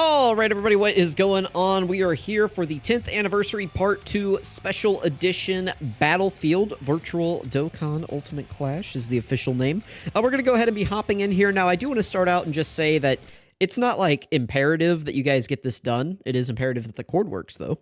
All right, everybody, what is going on? We are here for the 10th anniversary Part 2 Special Edition Battlefield Virtual Dokkan Ultimate Clash is the official name. We're going to go ahead and be hopping in here. Now, I do want to start out and just say that it's not, like, imperative that you guys get this done. It is imperative that the cord works, though.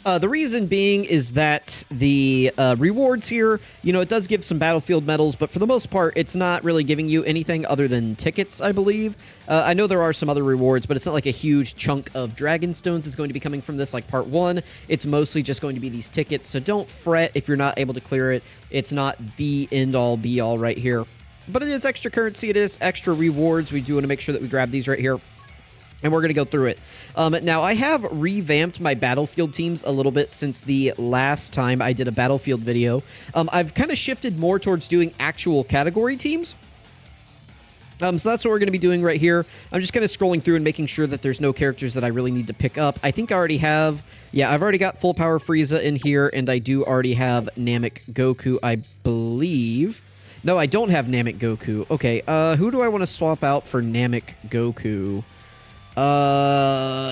The reason being is that the rewards here, you know, it does give some battlefield medals, but for the most part, it's not really giving you anything other than tickets, I believe. I know there are some other rewards, but it's not like a huge chunk of dragon stones is going to be coming from this like part 1. It's mostly just going to be these tickets, so don't fret if you're not able to clear it. It's not the end-all, be-all right here. But it is extra currency, it is extra rewards. We do want to make sure that we grab these right here. And we're going to go through it. Now, I have revamped my Battlefield teams a little bit since the last time I did a Battlefield video. I've kind of shifted more towards doing actual category teams. So that's what we're going to be doing right here. I'm just kind of scrolling through and making sure that there's no characters that I really need to pick up. I think I already have... Yeah, I've already got Full Power Frieza in here, and I do already have Namek Goku, I believe. No, I don't have Namek Goku. Okay, who do I want to swap out for Namek Goku?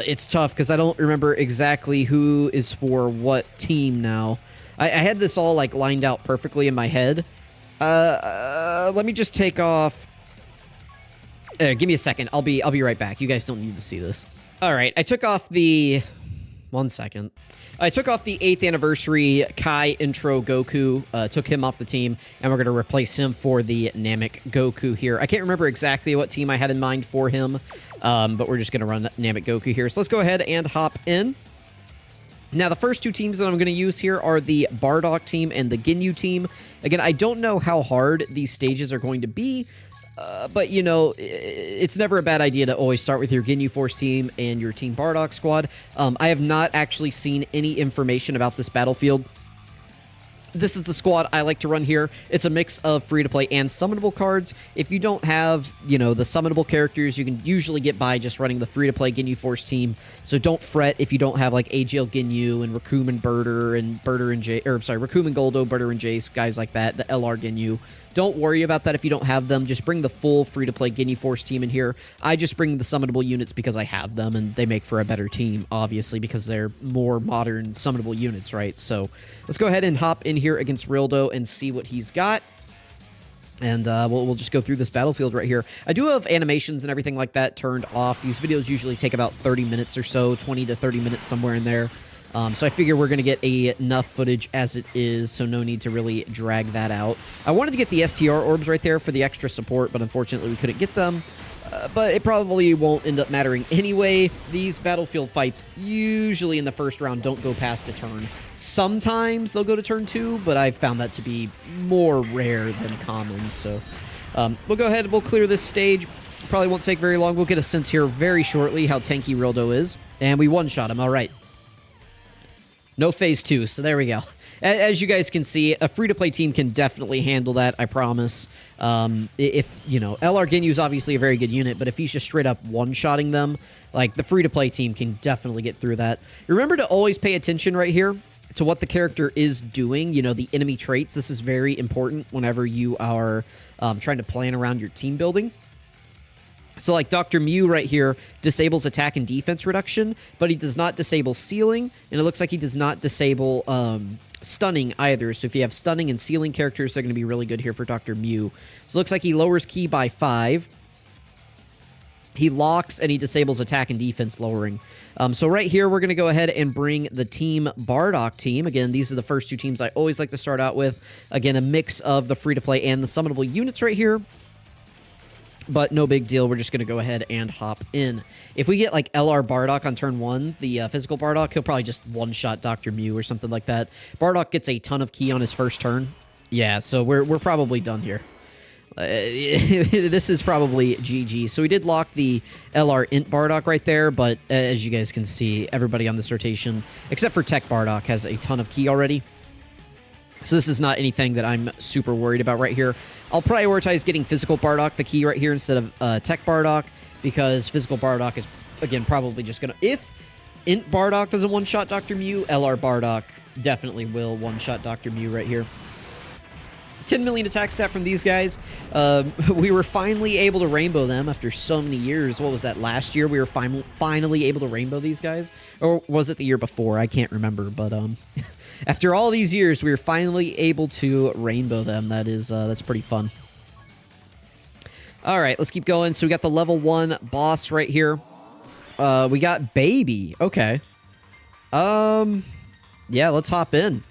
It's tough because I don't remember exactly who is for what team now. I had this all like lined out perfectly in my head. Let me just take off. Give me a second. I'll be right back. You guys don't need to see this. All right, I took off the 1 second. I took off the 8th anniversary Kai intro Goku, took him off the team, and we're going to replace him for the Namek Goku here. I can't remember exactly what team I had in mind for him, but we're just going to run Namek Goku here. So let's go ahead and hop in. Now, the first two teams that I'm going to use here are the Bardock team and the Ginyu team. Again, I don't know how hard these stages are going to be, but, you know, it's never a bad idea to always start with your Ginyu Force team and your Team Bardock squad. I have not actually seen any information about this battlefield. This is the squad I like to run here. It's a mix of free-to-play and summonable cards. If you don't have, you know, the summonable characters, you can usually get by just running the free-to-play Ginyu Force team. So don't fret if you don't have, like, AGL Ginyu and Raccoon and Birder and Raccoon and Goldo, Birder and Jace, guys like that, the LR Ginyu. Don't worry about that if you don't have them. Just bring the full free-to-play Ginyu Force team in here. I just bring the summonable units because I have them, and they make for a better team, obviously, because they're more modern summonable units, right? So let's go ahead and hop in here against Rildo and see what he's got. And we'll just go through this battlefield right here. I do have animations and everything like that turned off. These videos usually take about 30 minutes or so, 20 to 30 minutes, somewhere in there. So I figure we're going to get enough footage as it is, so no need to really drag that out. I wanted to get the STR orbs right there for the extra support, but unfortunately we couldn't get them. But it probably won't end up mattering anyway. These battlefield fights usually in the first round don't go past a turn. Sometimes they'll go to turn 2, but I've found that to be more rare than common. So we'll go ahead and we'll clear this stage. Probably won't take very long. We'll get a sense here very shortly how tanky Rildo is. And we one-shot him. All right. No phase 2, so there we go. As you guys can see, a free-to-play team can definitely handle that, I promise. If, you know, LR Ginyu is obviously a very good unit, but if he's just straight up one-shotting them, like, the free-to-play team can definitely get through that. Remember to always pay attention right here to what the character is doing, you know, the enemy traits. This is very important whenever you are trying to plan around your team building. So, like, Dr. Mew right here disables attack and defense reduction, but he does not disable sealing, and it looks like he does not disable stunning either. So if you have stunning and sealing characters, they're going to be really good here for Dr. Mew. So it looks like he lowers ki by 5. He locks, and he disables attack and defense lowering. So right here, we're going to go ahead and bring the Team Bardock team. Again, these are the first two teams I always like to start out with. Again, a mix of the free-to-play and the summonable units right here. But no big deal, we're just going to go ahead and hop in. If we get, like, LR Bardock on turn 1, the physical Bardock, he'll probably just one-shot Dr. Mew or something like that. Bardock gets a ton of ki on his first turn. Yeah, so we're probably done here. This is probably GG. So we did lock the LR Int Bardock right there, but as you guys can see, everybody on this rotation, except for Tech Bardock, has a ton of ki already. So this is not anything that I'm super worried about right here. I'll prioritize getting Physical Bardock the key right here instead of Tech Bardock, because Physical Bardock is, again, probably just going to... If Int Bardock doesn't one-shot Dr. Mew, LR Bardock definitely will one-shot Dr. Mew right here. 10 million attack stat from these guys. We were finally able to rainbow them after so many years. What was that, last year? We were finally able to rainbow these guys? Or was it the year before? I can't remember, but after all these years, we were finally able to rainbow them. That's pretty fun. All right, let's keep going. So we got the level 1 boss right here. We got Baby. Okay. Yeah, let's hop in.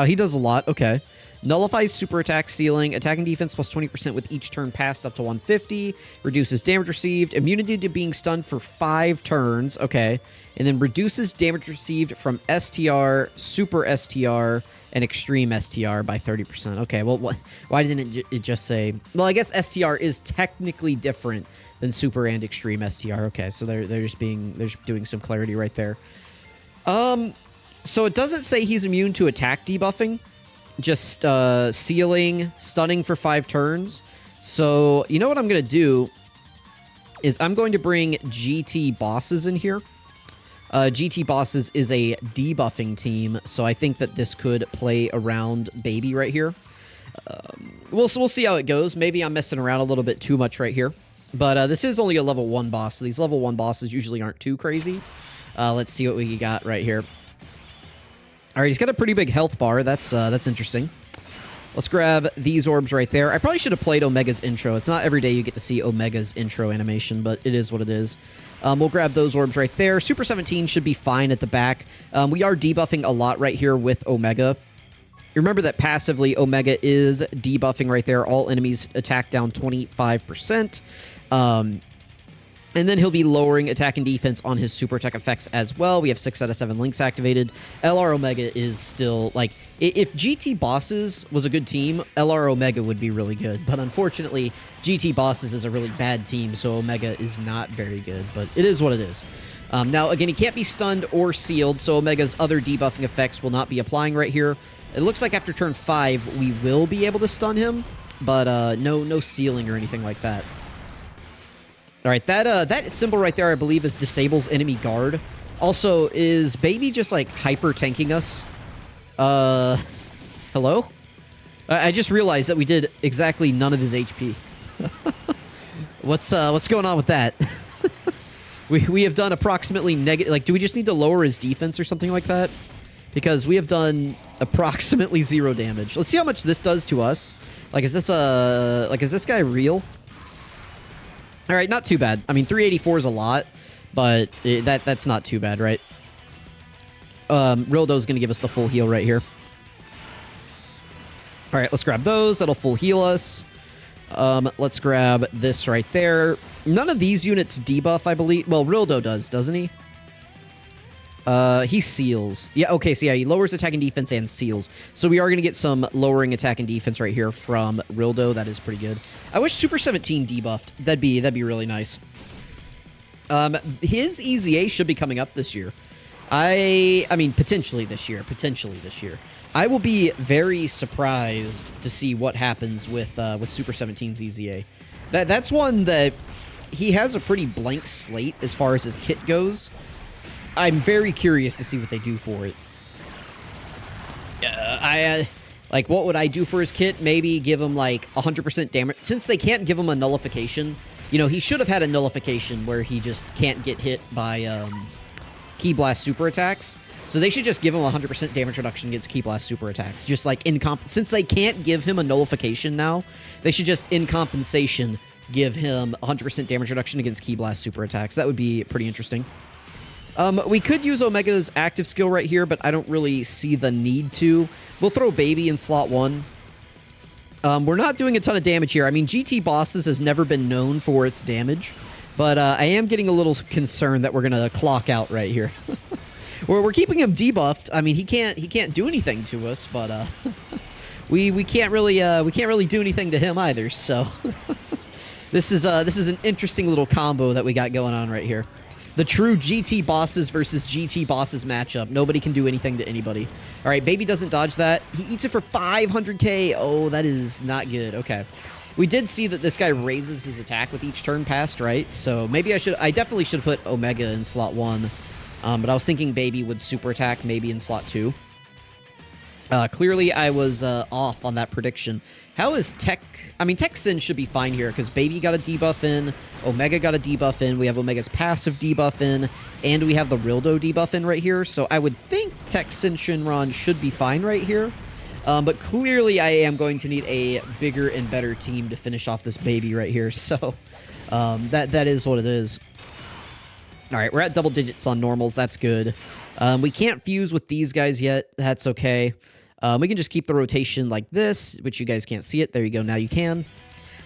He does a lot. Okay. Nullifies super attack ceiling. Attack and defense plus 20% with each turn passed up to 150. Reduces damage received. Immunity to being stunned for 5 turns. Okay. And then reduces damage received from STR, super STR, and extreme STR by 30%. Okay, well, why didn't it just say... Well, I guess STR is technically different than super and extreme STR. Okay, so they're just doing some clarity right there. So it doesn't say he's immune to attack debuffing. Just sealing, stunning for 5 turns. So, you know what I'm going to do is I'm going to bring GT Bosses in here. GT Bosses is a debuffing team, so I think that this could play around Baby right here. We'll see how it goes. Maybe I'm messing around a little bit too much right here. But this is only a level 1 boss, so these level 1 bosses usually aren't too crazy. Let's see what we got right here. All right, he's got a pretty big health bar. That's interesting. Let's grab these orbs right there. I probably should have played Omega's intro. It's not every day you get to see Omega's intro animation, but it is what it is. We'll grab those orbs right there. Super 17 should be fine at the back. We are debuffing a lot right here with Omega. Remember that passively, Omega is debuffing right there. All enemies attack down 25%. And then he'll be lowering attack and defense on his super attack effects as well. We have 6 out of 7 links activated. LR Omega is still, like, if GT Bosses was a good team, LR Omega would be really good. But unfortunately, GT Bosses is a really bad team, so Omega is not very good. But it is what it is. Now, again, he can't be stunned or sealed, so Omega's other debuffing effects will not be applying right here. It looks like after turn 5, we will be able to stun him, but no sealing or anything like that. All right, that symbol right there, I believe, is disables enemy guard. Also, is Baby just, like, hyper-tanking us? Hello? I just realized that we did exactly none of his HP. What's going on with that? we have done approximately negative... Like, do we just need to lower his defense or something like that? Because we have done approximately 0 damage. Let's see how much this does to us. Like, is this guy real? All right, not too bad. I mean, 384 is a lot, but that's not too bad, right? Rildo's going to give us the full heal right here. All right, let's grab those. That'll full heal us. Let's grab this right there. None of these units debuff, I believe. Well, Rildo does, doesn't he? He seals. Yeah, okay, so yeah, he lowers attack and defense and seals. So we are going to get some lowering attack and defense right here from Rildo. That is pretty good. I wish Super 17 debuffed. That'd be really nice. His EZA should be coming up this year. I mean, potentially this year. I will be very surprised to see what happens with Super 17's EZA. That's one that he has a pretty blank slate as far as his kit goes. I'm very curious to see what they do for it. Like, what would I do for his kit? Maybe give him, like, 100% damage. Since they can't give him a nullification, you know, he should have had a nullification where he just can't get hit by Ki Blast super attacks. So they should just give him 100% damage reduction against Ki Blast super attacks. Just, like, since they can't give him a nullification now, they should just, in compensation, give him 100% damage reduction against Ki Blast super attacks. That would be pretty interesting. We could use Omega's active skill right here, but I don't really see the need to. We'll throw Baby in slot 1. We're not doing a ton of damage here. I mean, GT Bosses has never been known for its damage, but I am getting a little concerned that we're gonna clock out right here. We're keeping him debuffed. I mean, he can't do anything to us, but we can't really do anything to him either. So this is an interesting little combo that we got going on right here. The true GT Bosses versus GT Bosses matchup. Nobody can do anything to anybody. All right, Baby doesn't dodge that. He eats it for 500k. Oh, that is not good. Okay. We did see that this guy raises his attack with each turn passed, right? So maybe I definitely should have put Omega in slot 1. But I was thinking Baby would super attack maybe in slot 2. Clearly, I was off on that prediction. How is Tech... I mean, Tech Sin should be fine here, because Baby got a debuff in, Omega got a debuff in, we have Omega's passive debuff in, and we have the Rildo debuff in right here, so I would think Tech Sin Shinron should be fine right here. But clearly, I am going to need a bigger and better team to finish off this Baby right here, so that is what it is. All right, we're at double digits on normals. That's good. We can't fuse with these guys yet. That's okay. We can just keep the rotation like this, which you guys can't see it. There you go. Now you can.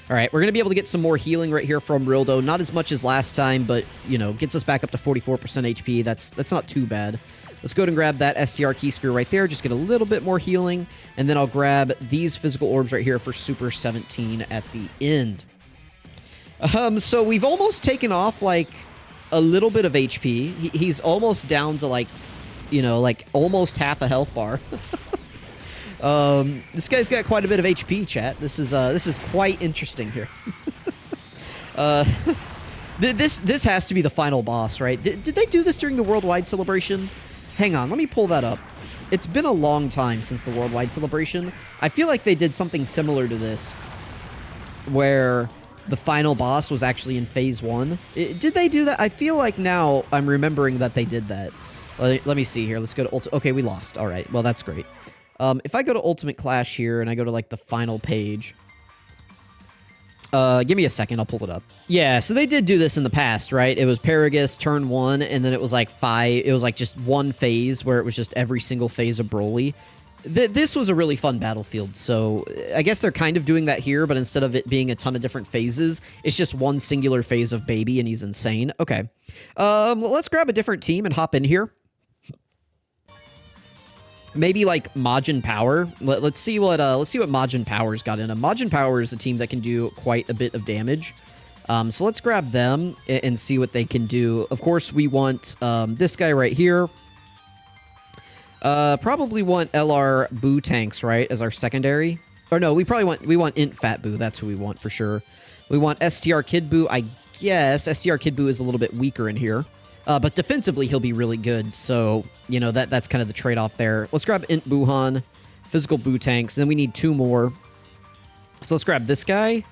All right, we're going to be able to get some more healing right here from Rildo. Not as much as last time, but, you know, gets us back up to 44% HP. That's not too bad. Let's go ahead and grab that STR key sphere right there. Just get a little bit more healing. And then I'll grab these physical orbs right here for Super 17 at the end. So we've almost taken off, like, a little bit of HP. He's almost down to, like, you know, like almost half a health bar. This guy's got quite a bit of HP, chat. This is quite interesting here. This has to be the final boss, right? Did they do this during the Worldwide Celebration? Hang on, let me pull that up. It's been a long time since the Worldwide Celebration. I feel like they did something similar to this, where the final boss was actually in Phase 1. Did they do that? I feel like now I'm remembering that they did that. Let me see here. Let's go to okay, we lost. All right. Well, that's great. If I go to Ultimate Clash here and I go to, like, the final page. Give me a second. I'll pull it up. Yeah, so they did do this in the past, right? It was Paragus, turn 1, and then it was, like, 5. It was, like, just one phase where it was just every single phase of Broly. This was a really fun battlefield, so I guess they're kind of doing that here, but instead of it being a ton of different phases, it's just one singular phase of Baby, and he's insane. Okay. Let's grab a different team and hop in here. Maybe like Majin Power. Let's see what Majin Power's got in him. Majin Power is a team that can do quite a bit of damage. So let's grab them and see what they can do. Of course, we want this guy right here. Probably want LR Boo tanks, right, as our secondary. Or no, we want Int Fat Boo. That's who we want for sure. We want STR Kid Boo. I guess STR Kid Boo is a little bit weaker in here. But defensively, he'll be really good. So, you know, that's kind of the trade-off there. Let's grab Int Buhan, physical Boo tanks, and then we need 2 more. So let's grab this guy.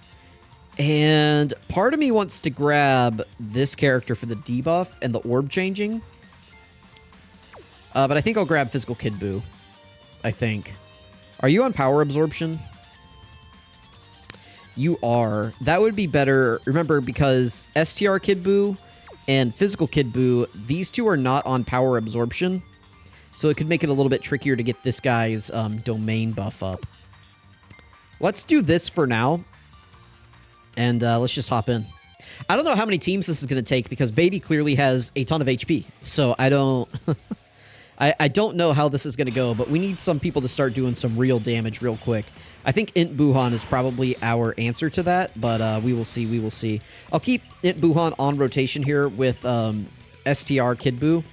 And part of me wants to grab this character for the debuff and the orb changing. But I think I'll grab physical Kid Boo. I think. Are you on power absorption? You are. That would be better. Remember, because STR Kid Boo and physical Kid Boo, these two are not on power absorption. So it could make it a little bit trickier to get this guy's domain buff up. Let's do this for now. And let's just hop in. I don't know how many teams this is going to take because Baby clearly has a ton of HP. So I don't... I don't know how this is going to go, but we need some people to start doing some real damage real quick. I think Int Buhan is probably our answer to that, but we will see, we will see. I'll keep Int Buhan on rotation here with STR Kid Boo.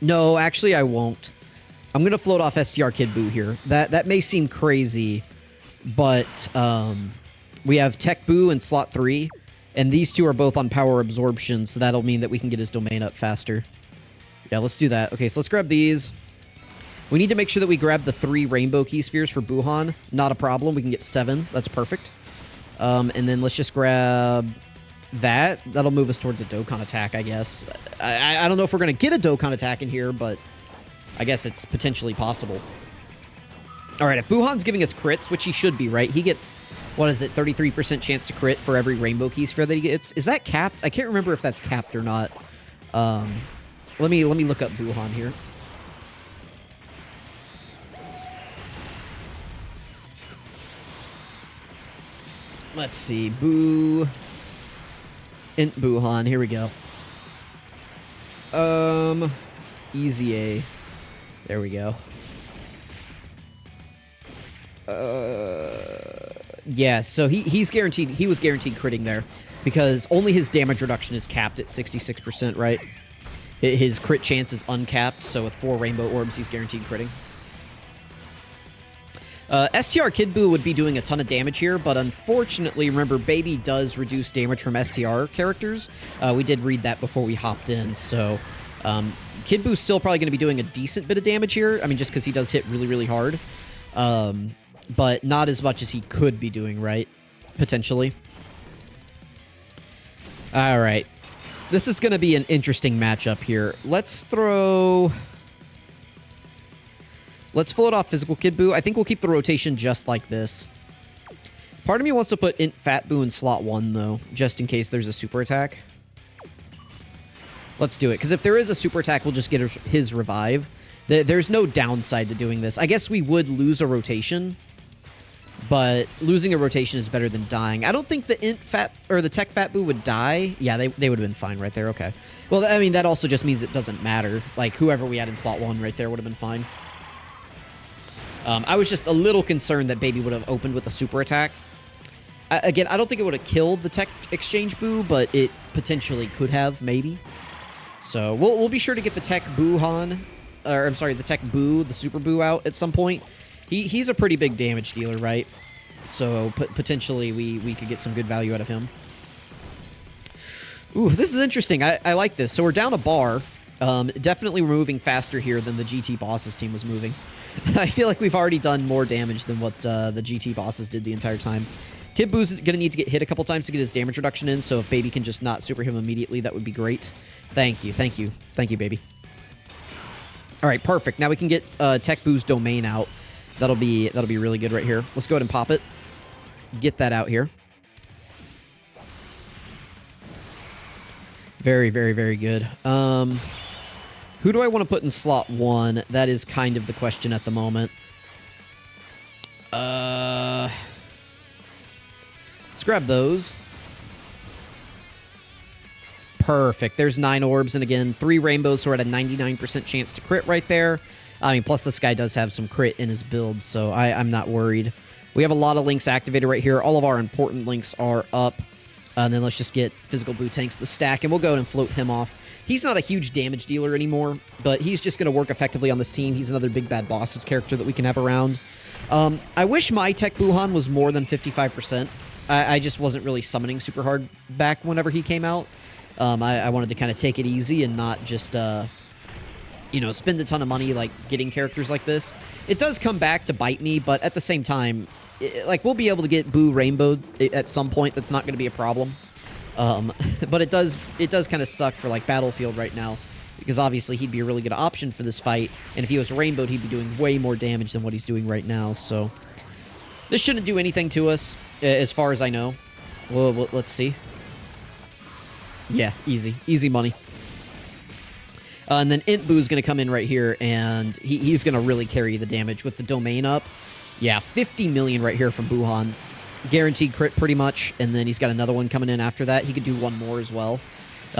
No, actually I won't. I'm going to float off STR Kid Boo here. That may seem crazy, but we have Tech Boo in slot 3, and these two are both on power absorption, so that'll mean that we can get his domain up faster. Yeah, let's do that. Okay, so let's grab these. We need to make sure that we grab the 3 rainbow key spheres for Buhan. Not a problem. We can get 7. That's perfect. And then let's just grab that. That'll move us towards a Dokkan attack, I guess. I don't know if we're going to get a Dokkan attack in here, but I guess it's potentially possible. All right, if Buhan's giving us crits, which he should be, right? He gets, what is it, 33% chance to crit for every rainbow key sphere that he gets. Is that capped? I can't remember if that's capped or not. Let me look up Buhan here. Let's see. Int Buhan. Here we go. Easy A. There we go. Yeah, so he's guaranteed. He was guaranteed critting there because only his damage reduction is capped at 66%, right? His crit chance is uncapped, so with 4 rainbow orbs, he's guaranteed critting. STR Kid Boo would be doing a ton of damage here, but unfortunately, remember, Baby does reduce damage from STR characters. We did read that before we hopped in, so Kid Boo's still probably going to be doing a decent bit of damage here. I mean, just because he does hit really, really hard. But not as much as he could be doing, right? Potentially. All right. This is going to be an interesting matchup here. Let's float off Physical Kid Boo. I think we'll keep the rotation just like this. Part of me wants to put Int Fat Boo in slot 1, though, just in case there's a super attack. Let's do it, because if there is a super attack, we'll just get his revive. There's no downside to doing this. I guess we would lose a rotation, but losing a rotation is better than dying. I don't think the the Tech Fat Boo would die. Yeah, they would have been fine right there. Okay. Well, I mean, that also just means it doesn't matter. Like, whoever we had in slot 1 right there would have been fine. I was just a little concerned that Baby would have opened with a super attack. Again, I don't think it would have killed the Tech Exchange Boo, but it potentially could have, maybe. So we'll be sure to get the Tech Boo-Han, or I'm sorry, the Tech Boo, the Super Boo out at some point. He's a pretty big damage dealer, right? So potentially we could get some good value out of him. Ooh, this is interesting. I like this. So we're down a bar. Definitely we're moving faster here than the GT Bosses team was moving. I feel like we've already done more damage than what the GT Bosses did the entire time. Kid Boo's going to need to get hit a couple times to get his damage reduction in, so if Baby can just not super him immediately, that would be great. Thank you, thank you. Thank you, Baby. All right, perfect. Now we can get Tech Boo's domain out. That'll be really good right here. Let's go ahead and pop it. Get that out here. Very, very, very good. Who do I want to put in slot 1? That is kind of the question at the moment. Let's grab those. Perfect. There's 9 orbs, and again, 3 rainbows, so we're at a 99% chance to crit right there. I mean, plus this guy does have some crit in his build, so I'm not worried. We have a lot of links activated right here. All of our important links are up. And then let's just get Physical Boo Tanks the stack, and we'll go ahead and float him off. He's not a huge damage dealer anymore, but he's just going to work effectively on this team. He's another Big Bad Bosses character that we can have around. I wish my Tech Boo-Han was more than 55%. I just wasn't really summoning super hard back whenever he came out. I wanted to kind of take it easy and not just, you know, spend a ton of money, like, getting characters like this. It does come back to bite me, but at the same time, like, we'll be able to get Boo Rainbowed at some point. That's not going to be a problem. But it does kind of suck for, like, Battlefield right now, because obviously he'd be a really good option for this fight, and if he was Rainbowed, he'd be doing way more damage than what he's doing right now, so this shouldn't do anything to us, as far as I know. Well, let's see. Yeah, easy. Easy money. And then Int Boo's going to come in right here, and he's going to really carry the damage with the domain up. Yeah, 50 million right here from Boo-Han. Guaranteed crit pretty much, and then he's got another one coming in after that. He could do one more as well.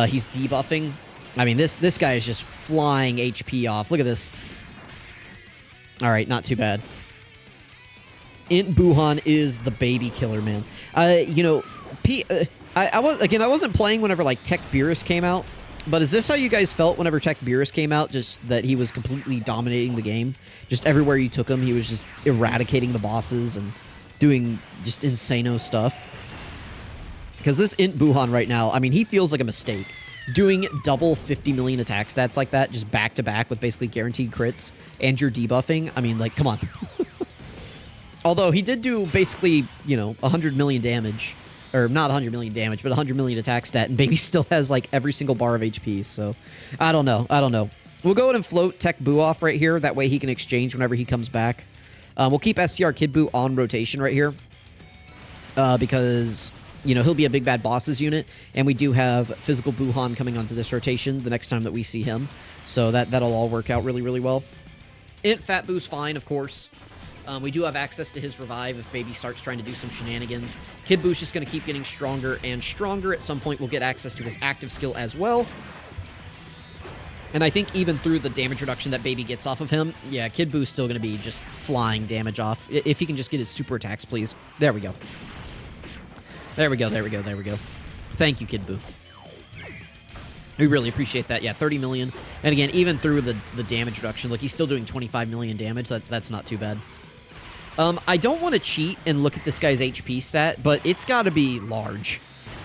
He's debuffing. I mean, this guy is just flying HP off. Look at this. All right, not too bad. Int Boo-Han is the baby killer, man. You know, I wasn't playing whenever, like, Tech Beerus came out, but is this how you guys felt whenever Tech Beerus came out? Just that he was completely dominating the game? Just everywhere you took him, he was just eradicating the bosses and doing just insano stuff? Because this Int Boo-Han right now, I mean, he feels like a mistake. Doing double 50 million attack stats like that, just back-to-back with basically guaranteed crits, and you're debuffing, I mean, like, come on. Although, he did do basically, you know, 100 million damage. Or not 100 million damage, but 100 million attack stat, and Baby still has, like, every single bar of HP, so I don't know. We'll go ahead and float Tech Boo off right here. That way he can exchange whenever he comes back. We'll keep STR Kid Boo on rotation right here. Because, you know, he'll be a Big Bad Bosses unit, and we do have Physical Boo-Han coming onto this rotation the next time that we see him. So that'll all work out really, really well. Int Fat Boo's fine, of course. We do have access to his revive if Baby starts trying to do some shenanigans. Kid Boo's just going to keep getting stronger and stronger. At some point, we'll get access to his active skill as well. And I think even through the damage reduction that Baby gets off of him, yeah, Kid Boo's still going to be just flying damage off. If he can just get his super attacks, please. There we go. There we go. Thank you, Kid Boo. We really appreciate that. Yeah, 30 million. And again, even through the damage reduction, look, he's still doing 25 million damage. That's not too bad. I don't want to cheat and look at this guy's HP stat, but it's got to be large.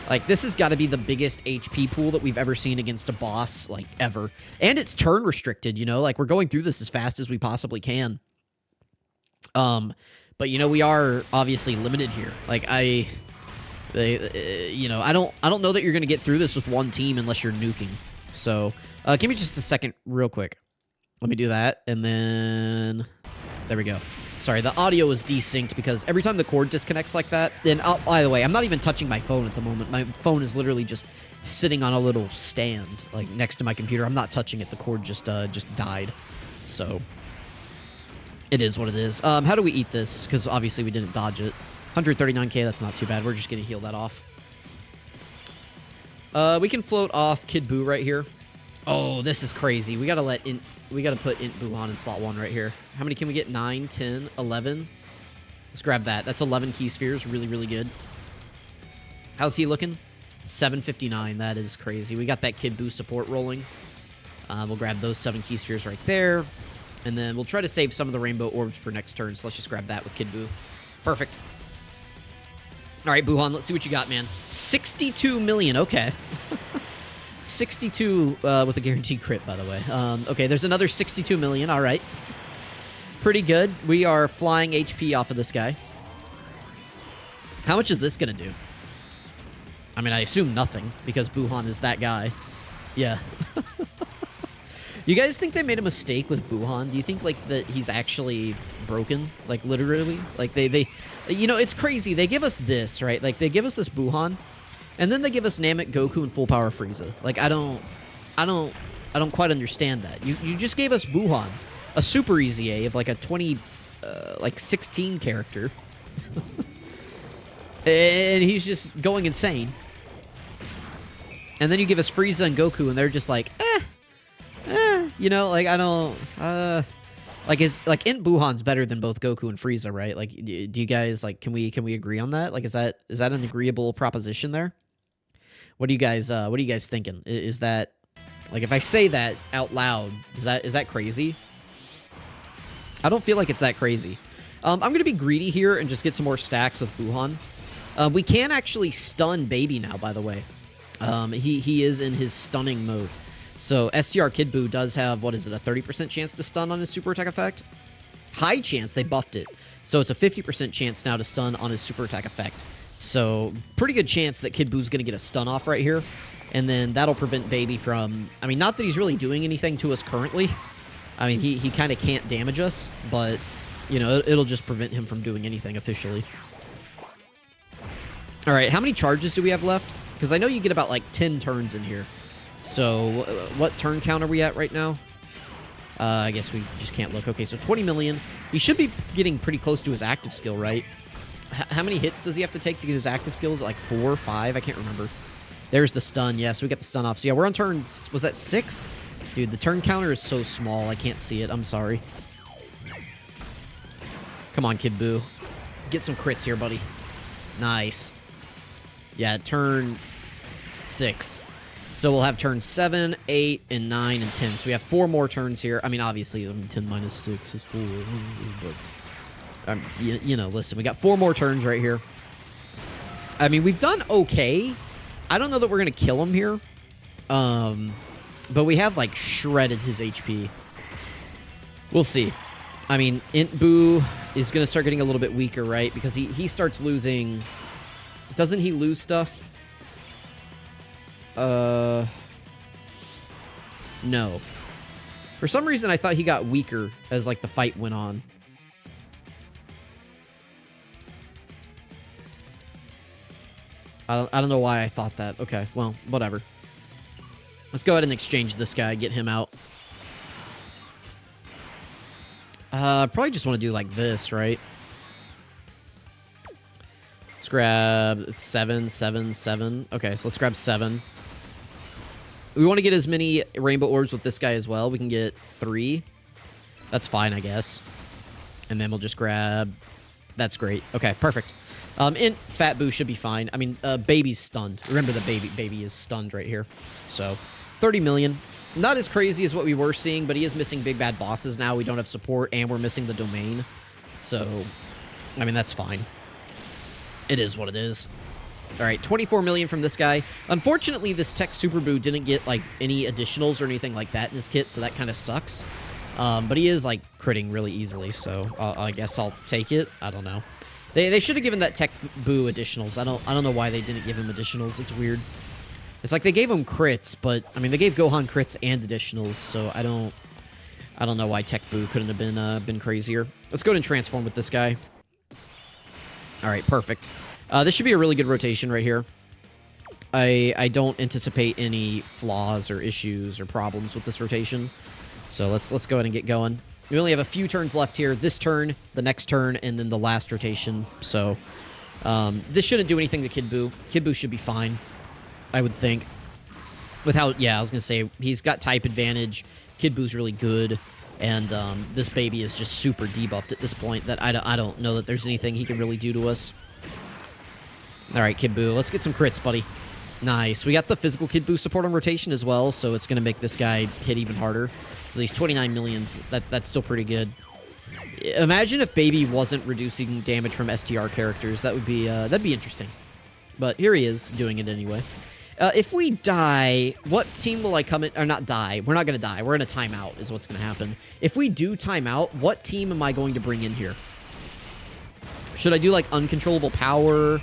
Like, this has got to be the biggest HP pool that we've ever seen against a boss, like, ever. And it's turn restricted, you know? Like, we're going through this as fast as we possibly can. But, you know, we are obviously limited here. Like, you know, I don't know that you're going to get through this with one team unless you're nuking. So, give me just a second real quick. Let me do that, and then... There we go. Sorry, the audio is desynced because every time the cord disconnects like that, then, by the way, I'm not even touching my phone at the moment. My phone is literally just sitting on a little stand, like, next to my computer. I'm not touching it. The cord just died. So, it is what it is. How do we eat this? Because obviously we didn't dodge it. 139k, that's not too bad. We're just going to heal that off. We can float off Kid Buu right here. Oh, this is crazy. We got to put Int Buhan in slot 1 right here. How many can we get? 9, 10, 11. Let's grab that. That's 11 key spheres. Really, really good. How's he looking? 759. That is crazy. We got that Kid Buu support rolling. We'll grab those 7 key spheres right there. And then we'll try to save some of the rainbow orbs for next turn. So let's just grab that with Kid Buu. Perfect. All right, Buhan, let's see what you got, man. 62 million. Okay. 62 with a guaranteed crit, by the way. Okay, there's another 62 million. All right. Pretty good. We are flying HP off of this guy. How much is this going to do? I mean, I assume nothing, because Buhan is that guy. Yeah. You guys think they made a mistake with Buhan? Do you think, like, that he's actually broken? Like, literally? Like, they you know, it's crazy. They give us this, right? Like, they give us this Buhan, and then they give us Namek, Goku, and full power Frieza. Like, I don't quite understand that. You just gave us Buhan, a super easy A of like a 16 character. And he's just going insane. And then you give us Frieza and Goku, and they're just like, you know, like, I don't, like, Int Buhan's better than both Goku and Frieza, right? Like, do you guys, like, can we agree on that? Like, is that an agreeable proposition there? What are you guys thinking? Is that, like, if I say that out loud, is that crazy? I don't feel like it's that crazy. I'm going to be greedy here and just get some more stacks with Buhan. We can actually stun Baby now, by the way. He is in his stunning mode. So STR Kid Buu does have, what is it, a 30% chance to stun on his super attack effect? High chance, they buffed it. So it's a 50% chance now to stun on his super attack effect. So pretty good chance that Kid Buu's going to get a stun off right here. And then that'll prevent Baby from, I mean, not that he's really doing anything to us currently. I mean, he kind of can't damage us, but, you know, it'll just prevent him from doing anything officially. All right, how many charges do we have left? Because I know you get about, like, 10 turns in here. So, what turn count are we at right now? I guess we just can't look. Okay, so 20 million. He should be getting pretty close to his active skill, right? How many hits does he have to take to get his active skills? Like 4 or 5? I can't remember. There's the stun. Yeah, so we got the stun off. So, yeah, we're on turn... Was that 6? Dude, the turn counter is so small. I can't see it. I'm sorry. Come on, Kid Buu. Get some crits here, buddy. Nice. Yeah, turn 6. So we'll have turn 7, 8, and 9, and 10. So we have 4 more turns here. I mean, obviously, 10 minus 6 is 4. But, you know, listen, we got 4 more turns right here. I mean, we've done okay. I don't know that we're going to kill him here. But we have, like, shredded his HP. We'll see. I mean, Int Buu is going to start getting a little bit weaker, right? Because he starts losing... Doesn't he lose stuff? No. For some reason, I thought he got weaker as, like, the fight went on. I don't know why I thought that. Okay, well, whatever. Let's go ahead and exchange this guy, get him out. Probably just want to do like this, right? Let's grab 7, 7, 7. Okay, so let's grab 7. We want to get as many rainbow orbs with this guy as well. We can get 3. That's fine, I guess. And then we'll just grab... That's great. Okay, perfect. And Fat Buu should be fine. I mean, Baby's stunned. Remember the baby is stunned right here. So, 30 million. Not as crazy as what we were seeing, but he is missing big bad bosses now. We don't have support, and we're missing the domain. So, I mean, that's fine. It is what it is. All right, 24 million from this guy. Unfortunately, this Tech Super Boo didn't get, like, any additionals or anything like that in his kit, so that kind of sucks. But he is, like, critting really easily, so I guess I'll take it. I don't know. They should have given that Tech Boo additionals. I don't know why they didn't give him additionals. It's weird. It's like they gave him crits, but, I mean, they gave Gohan crits and additionals, so I don't know why Tech Boo couldn't have been crazier. Let's go ahead and transform with this guy. All right, perfect. This should be a really good rotation right here. I don't anticipate any flaws or issues or problems with this rotation. So let's go ahead and get going. We only have a few turns left here. This turn, the next turn, and then the last rotation. So this shouldn't do anything to Kid Buu. Kid Buu should be fine, I would think. Without, yeah, I was going to say, he's got type advantage. Kid Buu's really good. And this baby is just super debuffed at this point that I don't know that there's anything he can really do to us. All right, Kid Buu, let's get some crits, buddy. Nice. We got the physical Kid Buu support on rotation as well, so it's going to make this guy hit even harder. So these 29 millions, that's still pretty good. Imagine if Baby wasn't reducing damage from STR characters. That would be that'd be interesting. But here he is doing it anyway. If we die, what team will I come in? Or not die. We're not going to die. We're in a timeout is what's going to happen. If we do timeout, what team am I going to bring in here? Should I do, like, Uncontrollable Power?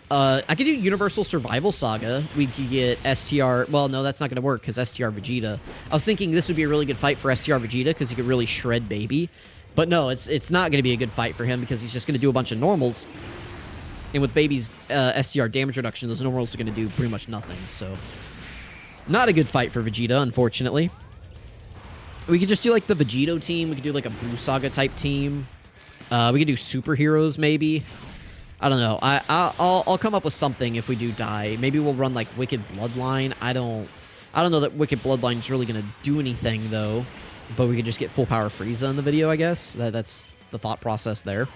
I could do Universal Survival Saga. We could get STR... Well, no, that's not going to work because STR Vegeta. I was thinking this would be a really good fight for STR Vegeta because he could really shred Baby. But no, it's not going to be a good fight for him because he's just going to do a bunch of normals. And with Baby's STR damage reduction, those normals are going to do pretty much nothing. So, not a good fight for Vegeta, unfortunately. We could just do, like, the Vegito team. We could do, like, a Buu Saga type team. We could do superheroes, maybe. I don't know. I'll come up with something if we do die. Maybe we'll run, like, Wicked Bloodline. I don't know that Wicked Bloodline's really going to do anything, though. But we could just get full power Frieza in the video, I guess. That's the thought process there.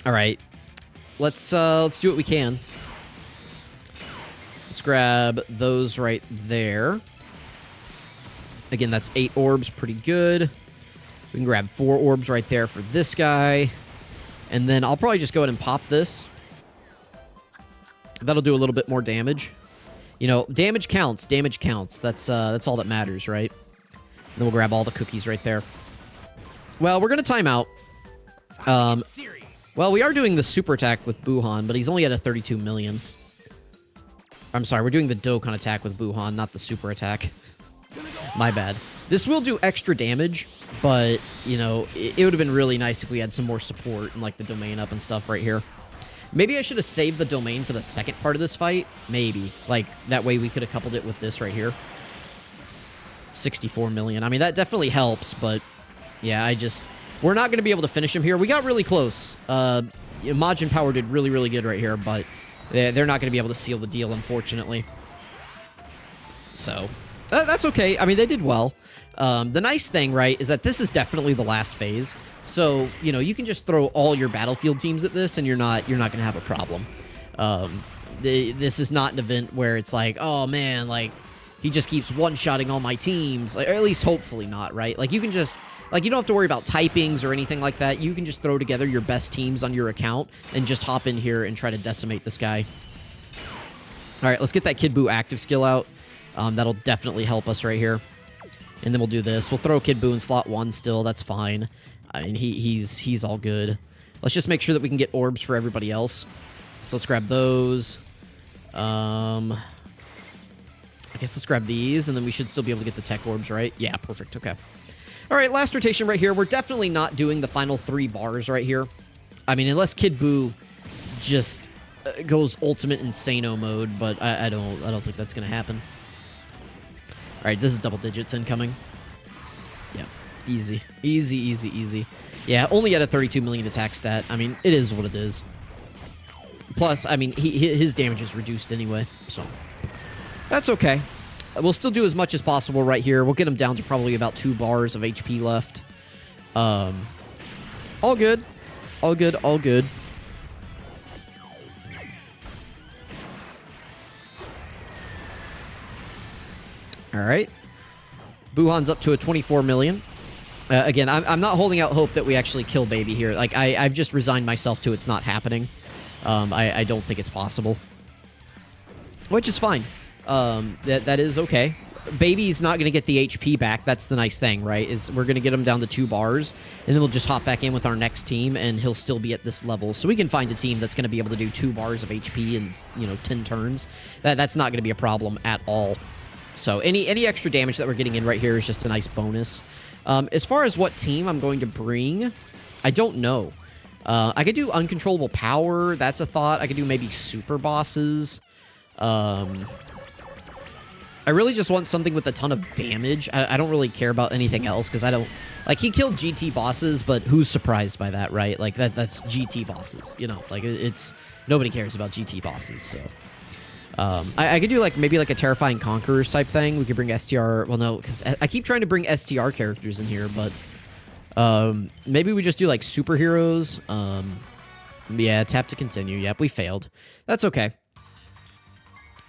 All right, let's do what we can. Let's grab those right there. Again, that's 8 orbs, pretty good. We can grab 4 orbs right there for this guy, and then I'll probably just go ahead and pop this. That'll do a little bit more damage. You know, damage counts. Damage counts. That's all that matters, right? And then we'll grab all the cookies right there. Well, we're gonna time out. Well, we are doing the super attack with Buhan, but he's only at a 32 million. I'm sorry, we're doing the Dokkan attack with Buhan, not the super attack. My bad. This will do extra damage, but, you know, it would have been really nice if we had some more support and, like, the domain up and stuff right here. Maybe I should have saved the domain for the second part of this fight. Maybe. Like, that way we could have coupled it with this right here. 64 million. I mean, that definitely helps, but, yeah, we're not going to be able to finish him here. We got really close. Majin Power did really, really good right here, but they're not going to be able to seal the deal, unfortunately. So, that's okay. I mean, they did well. The nice thing, right, is that this is definitely the last phase. So, you know, you can just throw all your battlefield teams at this, and you're not going to have a problem. This is not an event where it's like, oh, man, like, he just keeps one-shotting all my teams. Like, or at least hopefully not, right? Like, you can just... Like, you don't have to worry about typings or anything like that. You can just throw together your best teams on your account and just hop in here and try to decimate this guy. All right, let's get that Kid Buu active skill out. That'll definitely help us right here. And then we'll do this. We'll throw Kid Buu in slot 1 still. That's fine. I mean, he's all good. Let's just make sure that we can get orbs for everybody else. So let's grab those. I guess let's grab these, and then we should still be able to get the tech orbs, right? Yeah, perfect. Okay. All right, last rotation right here. We're definitely not doing the final 3 bars right here. I mean, unless Kid Buu just goes ultimate insano mode, but I don't think that's gonna happen. All right, this is double digits incoming. Yeah, easy, easy, easy, easy. Yeah, only at a 32 million attack stat. I mean, it is what it is. Plus, I mean, his damage is reduced anyway, so that's okay. We'll still do as much as possible right here. We'll get him down to probably about 2 bars of HP left. All good. All good, all good. All right. Buhan's up to a 24 million. Again, I'm not holding out hope that we actually kill Baby here. Like, I've just resigned myself to it's not happening. I don't think it's possible. Which is fine. That is okay. Baby's not going to get the HP back. That's the nice thing, right? Is we're going to get him down to 2 bars, and then we'll just hop back in with our next team, and he'll still be at this level. So we can find a team that's going to be able to do 2 bars of HP in, 10 turns. That's not going to be a problem at all. So any extra damage that we're getting in right here is just a nice bonus. As far as what team I'm going to bring, I don't know. I could do uncontrollable power. That's a thought. I could do maybe super bosses. I really just want something with a ton of damage. I don't really care about anything else because I don't... Like, he killed GT bosses, but who's surprised by that, right? Like, that's GT bosses, Like, it's... Nobody cares about GT bosses, so... I could do, like, maybe, like, a Terrifying Conquerors type thing. We could bring STR... Well, no, because I keep trying to bring STR characters in here, but... maybe we just do, like, superheroes. Yeah, tap to continue. Yep, we failed. That's okay.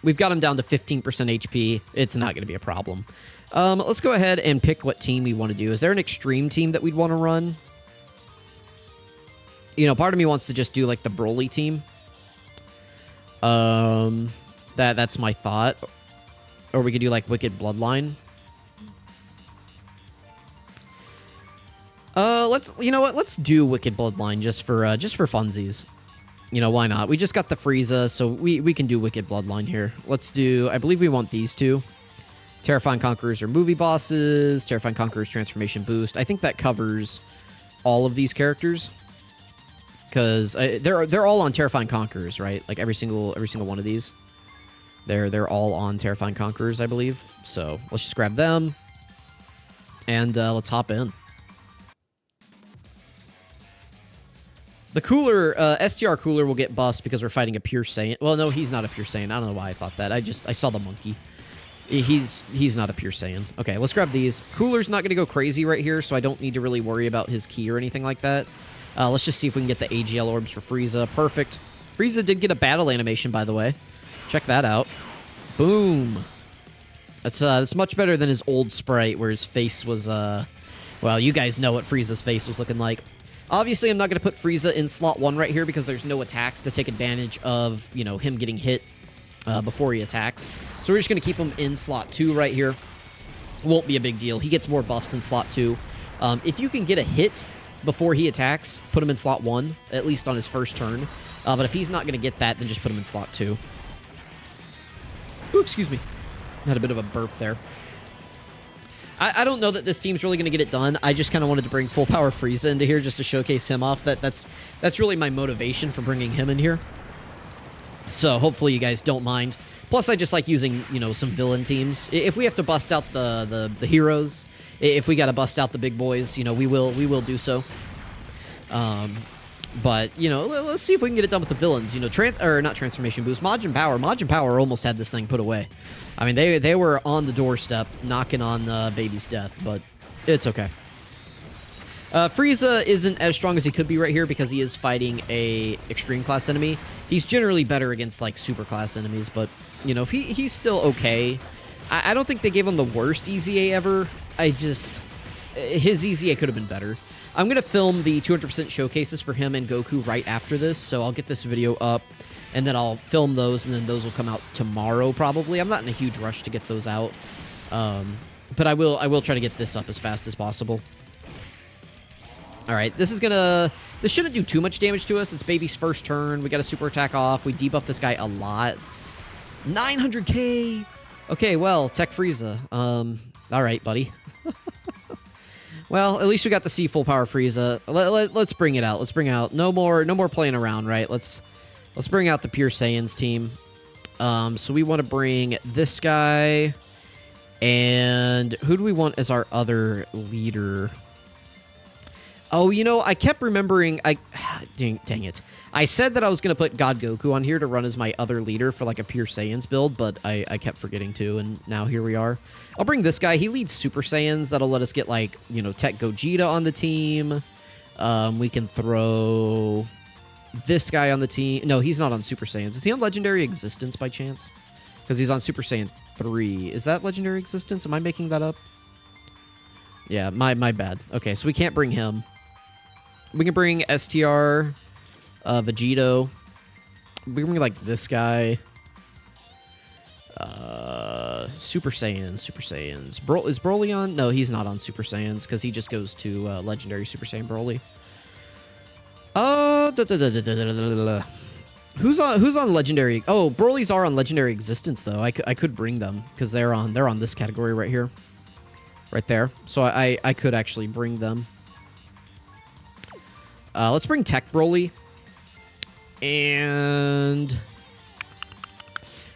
We've got him down to 15% HP. It's not going to be a problem. Let's go ahead and pick what team we want to do. Is there an extreme team that we'd want to run? Part of me wants to just do, like, the Broly team. That's my thought. Or we could do, like, Wicked Bloodline. You know what? Let's do Wicked Bloodline just for funsies. Why not? We just got the Frieza, so we can do Wicked Bloodline here. Let's do... I believe we want these 2. Terrifying Conquerors are movie bosses. Terrifying Conquerors transformation boost. I think that covers all of these characters. Because they're all on Terrifying Conquerors, right? Like every single one of these. They're all on Terrifying Conquerors, I believe. So let's just grab them. And let's hop in. The cooler, STR cooler will get bust because we're fighting a pure Saiyan. Well, no, he's not a pure Saiyan. I don't know why I thought that. I saw the monkey. He's not a pure Saiyan. Okay, let's grab these. Cooler's not going to go crazy right here, so I don't need to really worry about his key or anything like that. Let's just see if we can get the AGL orbs for Frieza. Perfect. Frieza did get a battle animation, by the way. Check that out. Boom. That's much better than his old sprite where his face was, well, you guys know what Frieza's face was looking like. Obviously, I'm not going to put Frieza in slot 1 right here because there's no attacks to take advantage of, him getting hit before he attacks. So we're just going to keep him in slot 2 right here. Won't be a big deal. He gets more buffs in slot 2. If you can get a hit before he attacks, put him in slot 1, at least on his first turn. But if he's not going to get that, then just put him in slot 2. Ooh, excuse me. Had a bit of a burp there. I don't know that this team's really going to get it done. I just kind of wanted to bring full power Frieza into here just to showcase him off. That's really my motivation for bringing him in here. So hopefully you guys don't mind. Plus, I just like using, some villain teams. If we have to bust out the heroes, if we got to bust out the big boys, we will do so. But, let's see if we can get it done with the villains. Not transformation boost, Majin Power. Majin Power almost had this thing put away. I mean, they were on the doorstep, knocking on Baby's death, but it's okay. Frieza isn't as strong as he could be right here because he is fighting a extreme class enemy. He's generally better against, like, super class enemies, but, he's still okay. I don't think they gave him the worst EZA ever. His EZA could have been better. I'm going to film the 200% showcases for him and Goku right after this, so I'll get this video up, and then I'll film those, and then those will come out tomorrow, probably. I'm not in a huge rush to get those out, but I will try to get this up as fast as possible. All right, this shouldn't do too much damage to us. It's Baby's first turn. We got a super attack off. We debuff this guy a lot. 900k! Okay, well, Tech Frieza. All right, buddy. Well, at least we got to see full power Frieza. Let's bring it out. Let's bring out no more playing around, right? Let's bring out the Pure Saiyans team. So we want to bring this guy, and who do we want as our other leader? Oh, I kept remembering. Dang it. I said that I was going to put God Goku on here to run as my other leader for like a Pure Saiyans build, but I kept forgetting to, and now here we are. I'll bring this guy. He leads Super Saiyans. That'll let us get, like, Tech Gogeta on the team. We can throw this guy on the team. No, he's not on Super Saiyans. Is he on Legendary Existence by chance? Because he's on Super Saiyan 3. Is that Legendary Existence? Am I making that up? Yeah, my bad. Okay, so we can't bring him. We can bring STR, Vegito. We bring like this guy. Super Saiyans, Super Saiyans. Is Broly on? No, he's not on Super Saiyans because he just goes to Legendary Super Saiyan Broly. Who's on Legendary? Oh, Broly's are on Legendary Existence though. I could bring them because they're on this category right here, right there. So I could actually bring them. Let's bring Tech Broly, and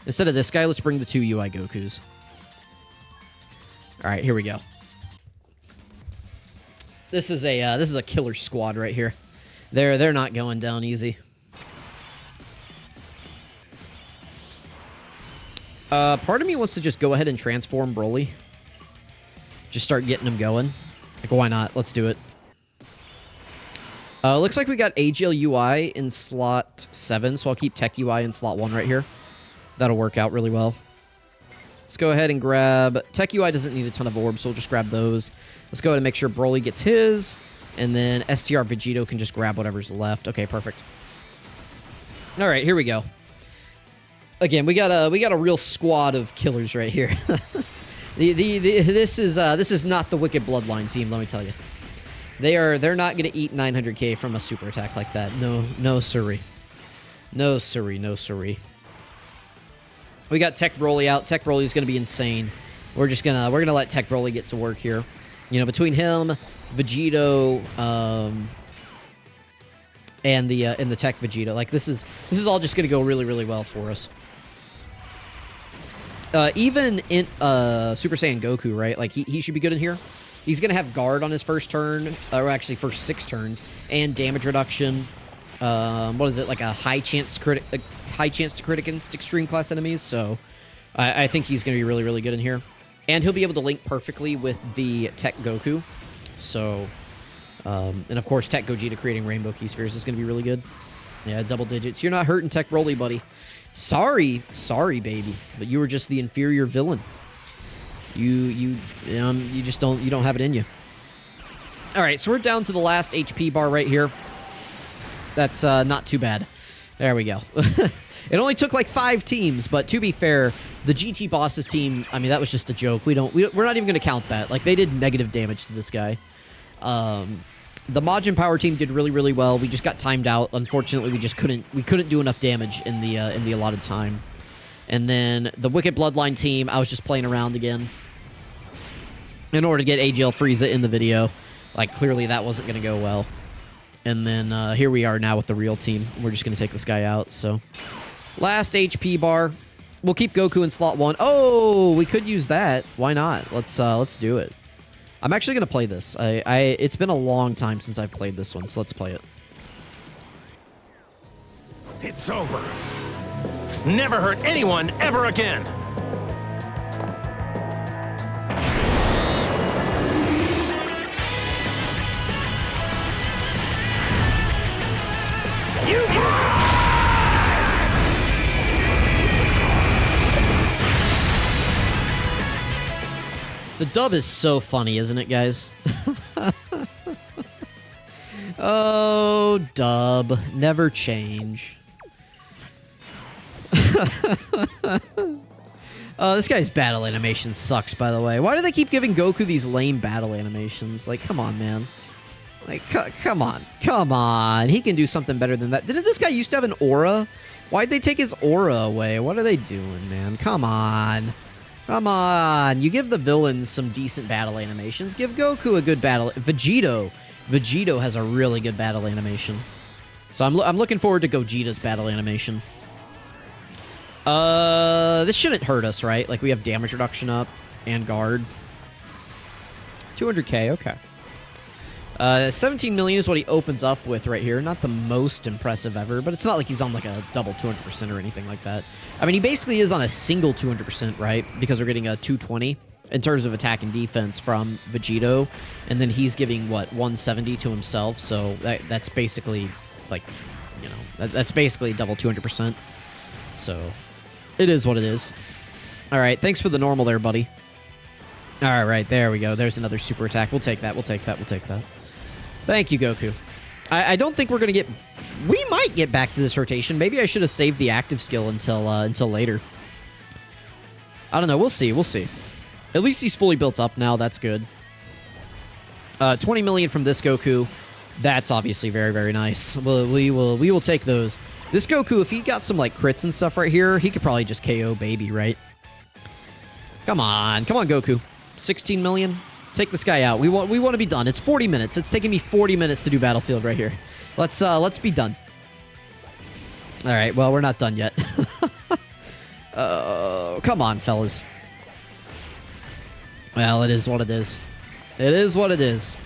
instead of this guy, let's bring the 2 UI Gokus. All right, here we go. This is a killer squad right here. They're not going down easy. Part of me wants to just go ahead and transform Broly. Just start getting him going. Like, why not? Let's do it. Looks like we got AGL UI in slot 7, so I'll keep Tech UI in slot 1 right here. That'll work out really well. Let's go ahead and grab... Tech UI doesn't need a ton of orbs, so we'll just grab those. Let's go ahead and make sure Broly gets his, and then STR Vegito can just grab whatever's left. Okay, perfect. All right, here we go. Again, we got a real squad of killers right here. This is not the Wicked Bloodline team, let me tell you. They're not gonna eat 900k from a super attack like that. No siree. No siree, no siree. We got Tech Broly out. Tech Broly is gonna be insane. We're gonna let Tech Broly get to work here. You know, between him, Vegito, and the Tech Vegeta, like this is all just gonna go really, really well for us. Even in Super Saiyan Goku, right? Like he should be good in here. He's gonna have guard on his first turn, or actually first 6 turns, and damage reduction. What is it, like a high chance to crit against extreme class enemies? So I think he's gonna be really, really good in here, and he'll be able to link perfectly with the Tech Goku. So, and of course Tech Gogeta creating Rainbow Key Spheres is gonna be really good. Yeah, double digits. You're not hurting Tech Broly, buddy. Sorry, baby, but you were just the inferior villain. You don't have it in you. All right, so we're down to the last HP bar right here. That's not too bad. There we go. It only took like 5 teams, but to be fair, the GT Bosses team, I mean, that was just a joke. We're not even going to count that. Like, they did negative damage to this guy. The Majin Power team did really, really well. We just got timed out. Unfortunately, we couldn't do enough damage in the allotted time. And then the Wicked Bloodline team, I was just playing around again in order to get AGL Frieza in the video. Like, clearly that wasn't going to go well. And then here we are now with the real team. We're just going to take this guy out. So, last HP bar. We'll keep Goku in slot 1. Oh, we could use that. Why not? Let's do it. I'm actually going to play this. It's been a long time since I've played this one, so let's play it. It's over. Never hurt anyone ever again. The dub is so funny, isn't it, guys? Oh, dub. Never change. This guy's battle animation sucks, by the way. Why do they keep giving Goku these lame battle animations? Like, come on, man. Like, come on. Come on. He can do something better than that. Didn't this guy used to have an aura? Why'd they take his aura away? What are they doing, man? Come on. Come on. You give the villains some decent battle animations. Give Goku a good battle. Vegito has a really good battle animation. So I'm looking forward to Gogeta's battle animation. This shouldn't hurt us, right? Like, we have damage reduction up and guard. 200k, okay. 17 million is what he opens up with right here. Not the most impressive ever, but it's not like he's on like a double 200% or anything like that. I mean, he basically is on a single 200%, right? Because we're getting a 220 in terms of attack and defense from Vegito, and then he's giving, what, 170 to himself, so that's basically, like, you know, that's basically double 200%. So, it is what it is. All right, thanks for the normal there, buddy. All right, there we go. There's another super attack. We'll take that, we'll take that, we'll take that. Thank you, Goku. I don't think we're going to get We might get back to this rotation. Maybe I should have saved the active skill until later. I don't know. We'll see. We'll see. At least he's fully built up now. That's good. 20 million from this Goku. That's obviously very, very nice. We will take those. This Goku, if he got some like crits and stuff right here, he could probably just KO baby, right? Come on, Goku. 16 million. Take this guy out. We want to be done. It's 40 minutes. It's taking me 40 minutes to do Battlefield right here. Let's be done. All right. Well, we're not done yet. Come on, fellas. Well, it is what it is. It is what it is.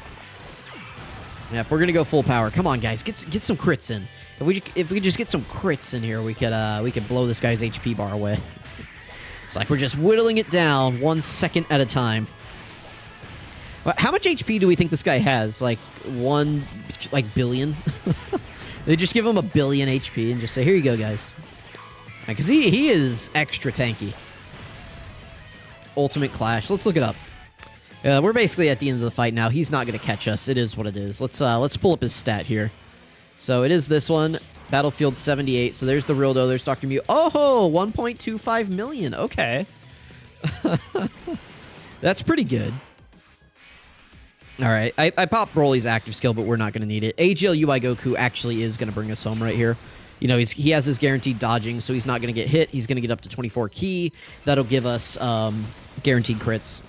Yep, we're gonna go full power. Come on, guys, get some crits in. If we could just get some crits in here, we could blow this guy's HP bar away. It's like we're just whittling it down 1 second at a time. How much HP do we think this guy has? Like billion? They just give him a billion HP and just say, here you go, guys. Because he is extra tanky. Ultimate Clash. Let's look it up. We're basically at the end of the fight now. He's not going to catch us. It is what it is. Let's pull up his stat here. So it is this one. Battlefield 78. So there's the real dough. There's Dr. Mew. Oh, 1.25 million. Okay. That's pretty good. All right. I popped Broly's active skill, but we're not going to need it. AGL UI Goku actually is going to bring us home right here. You know, he has his guaranteed dodging, so he's not going to get hit. He's going to get up to 24 ki. That'll give us guaranteed crits.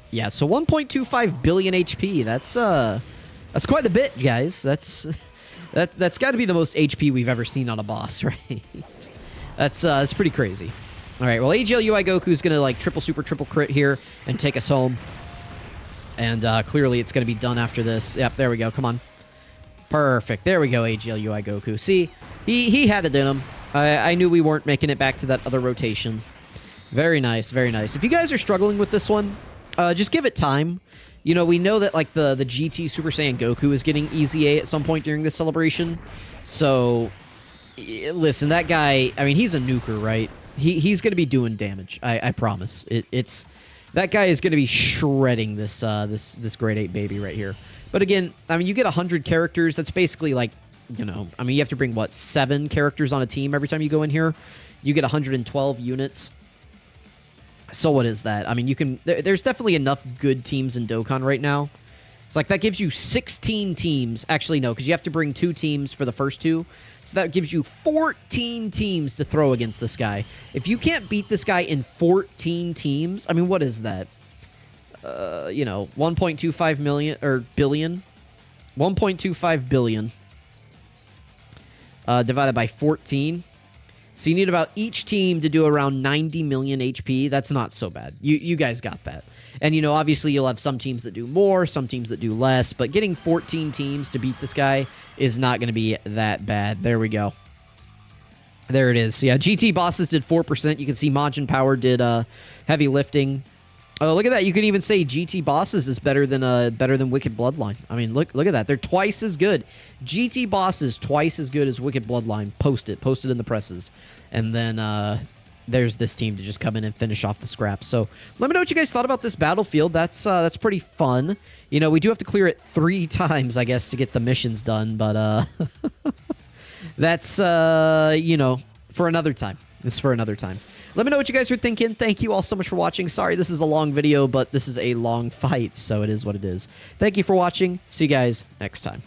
Yeah, so 1.25 billion HP. That's quite a bit, guys. That's got to be the most HP we've ever seen on a boss, right? That's pretty crazy. All right, well, AGL UI Goku's going to like triple super triple crit here and take us home. And clearly it's going to be done after this. Yep, there we go. Come on. Perfect. There we go, AGL UI Goku. See, he had it in him. I knew we weren't making it back to that other rotation. Very nice, very nice. If you guys are struggling with this one, just give it time. You know, we know that like the GT Super Saiyan Goku is getting easy A at some point during this celebration. So, listen, that guy, I mean, he's a nuker, right? He's going to be doing damage. I promise. That guy is going to be shredding this grade 8 baby right here. But again, I mean, you get 100 characters. That's basically like, you know, I mean, you have to bring, what, 7 characters on a team every time you go in here? You get 112 units. So what is that? I mean, you can... There's definitely enough good teams in Dokkan right now. It's like that gives you 16 teams. Actually, no, because you have to bring 2 teams for the first 2. So that gives you 14 teams to throw against this guy. If you can't beat this guy in 14 teams, I mean, what is that? You know, 1.25 million or billion. 1.25 billion divided by 14. So you need about each team to do around 90 million HP. That's not so bad. You guys got that. And, you know, obviously you'll have some teams that do more, some teams that do less, but getting 14 teams to beat this guy is not going to be that bad. There we go. There it is. Yeah, GT bosses did 4%. You can see Majin Power did heavy lifting. Oh, look at that. You can even say GT bosses is better than Wicked Bloodline. I mean, look at that. They're twice as good. GT bosses twice as good as Wicked Bloodline. Post it in the presses. And then there's this team to just come in and finish off the scraps. So let me know what you guys thought about this Battlefield. That's pretty fun. You know, we do have to clear it 3 times, I guess, to get the missions done, but that's you know, for another time. This is for another time. Let me know what you guys are thinking. Thank you all so much for watching. Sorry, this is a long video, but this is a long fight, so it is what it is. Thank you for watching. See you guys next time.